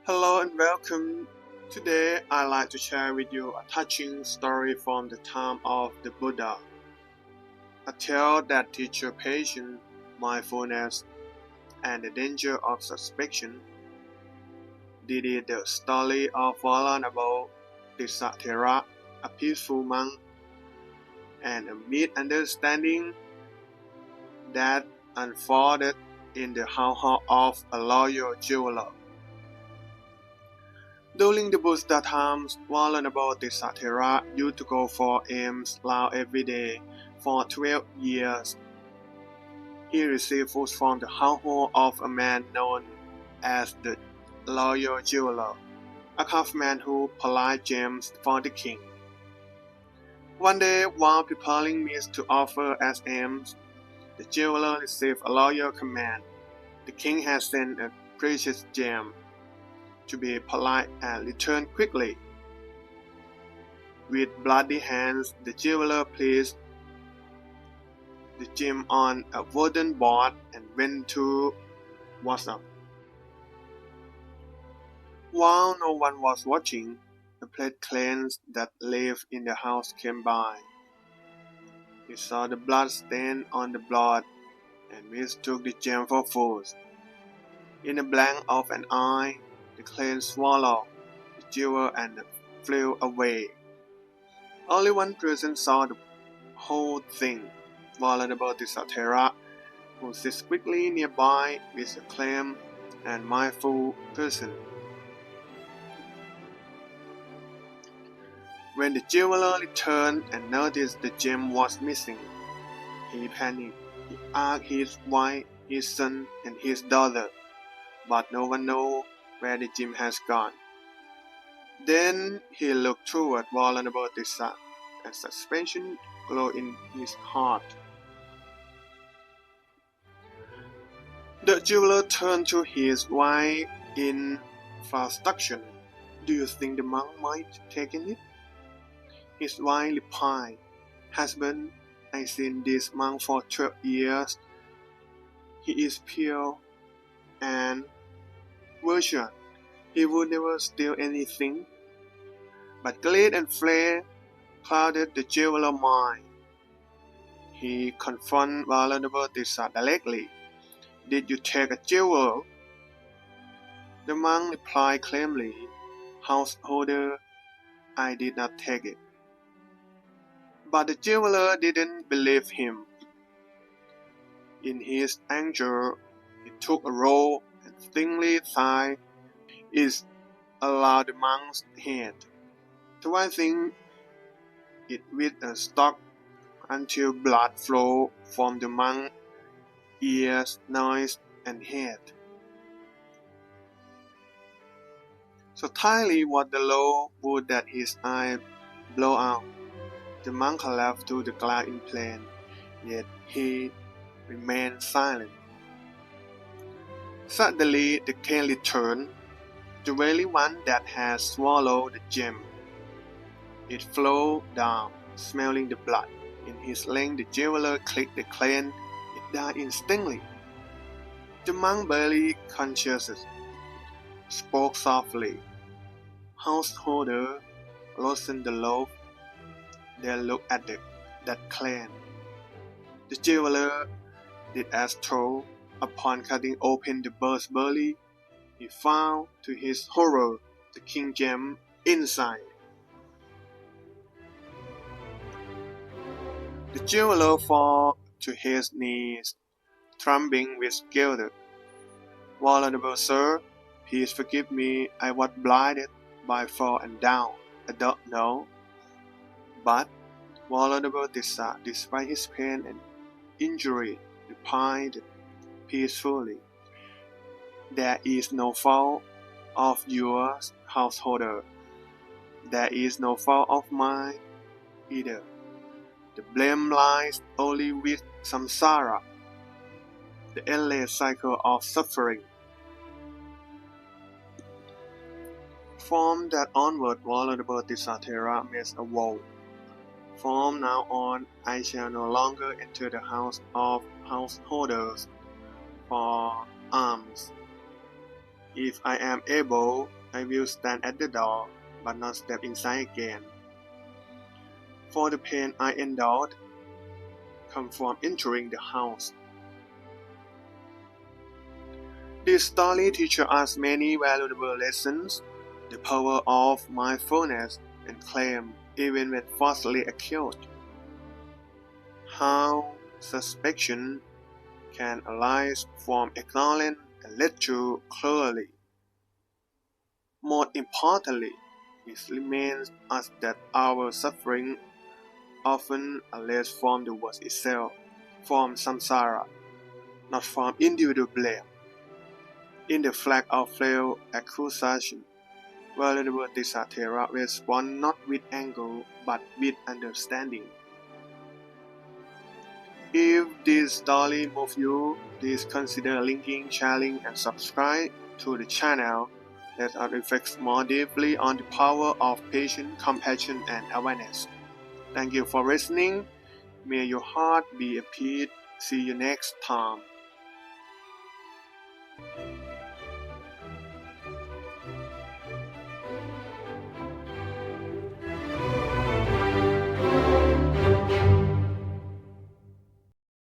Hello and welcome. Today I'd like to share with you a touching story from the time of the Buddha. A tale that teaches patience, mindfulness, and the danger of suspicion. This is the story of vulnerable Tisatera, a peaceful monk, and a misunderstanding that unfolded in the household of a loyal jeweler. During the Buddha times, vulnerable Tisatera used to go for alms round every day for 12 years. He received food from the household of a man known as the loyal jeweler, a craftsman who supplied gems for the king. One day, while preparing meats to offer as alms, the jeweler received a loyal command. The king has sent a precious gem to be polite and return quickly. With bloody hands, the jeweler placed the gem on a wooden board and went to wash up. While no one was watching, the plate cleanse that lived in the house came by. He saw the blood stain on the board and mistook the gem for food. In a blink of an eye, the cleanse swallowed the jewel and flew away. Only one person saw the whole thing, vulnerable Tisatera, who sits quickly nearby with a calm and mindful person. When the jeweler returned and noticed the gem was missing, he panicked. He asked his wife, his son, and his daughter, but no one knew where the gem has gone. Then he looked toward vulnerable Tisa, and suspicion glowed in his heart. The jeweler turned to his wife in frustration. Do you think the monk might have taken it? His wife replied, Husband, I've seen this monk for 12 years. He is pure and virtuous. He would never steal anything. But greed and fear clouded the jeweler's mind. He confronted vulnerable Tisa directly. Did you take a jewel? The monk replied calmly, Householder, I did not take it. But the jeweler didn't believe him. In his anger, he took a rope and thinly tied it around the monk's head, twisting it with a stock until blood flowed from the monk's ears, nose, and head. So tightly was the law would that his eye blow out. The monk collapsed to the ground in pain, yet he remained silent. Suddenly the king returned, the very one that had swallowed the gem. It flowed down, smelling the blood. In his length the jeweler clicked the crane. It died instantly. The monk, barely conscious, spoke softly. Householder, loosen the loaf. Then looked at that crane. The jeweler did as told. Upon cutting open the bird's belly, he found, to his horror, the king gem inside. The jeweler fell to his knees, trembling with guilt. Vulnerable sir, please forgive me. I was blinded by fall and down. I don't know. But vulnerable Tisa, despite his pain and injury, replied peacefully, There is no fault of yours, householder. There is no fault of mine either. The blame lies only with samsara, the endless cycle of suffering. From that onward, vulnerable Tisatera makes a vow. From now on, I shall no longer enter the house of householders for alms. If I am able, I will stand at the door, but not step inside again. For the pain I endured come from entering the house. This story teaches us many valuable lessons: the power of mindfulness and claim, even when falsely accused. How suspicion can arise from ignorance and lead to clearly. More importantly, it remains us that our suffering often arises from the world itself, from samsara, not from individual blame. In the flag of failed accusation, Venerable Tisatera responds not with anger but with understanding. If this story moves you, please consider linking, sharing, and subscribe to the channel. Let us reflect more deeply on the power of patience, compassion, and awareness. Thank you for listening. May your heart be at peace. See you next time.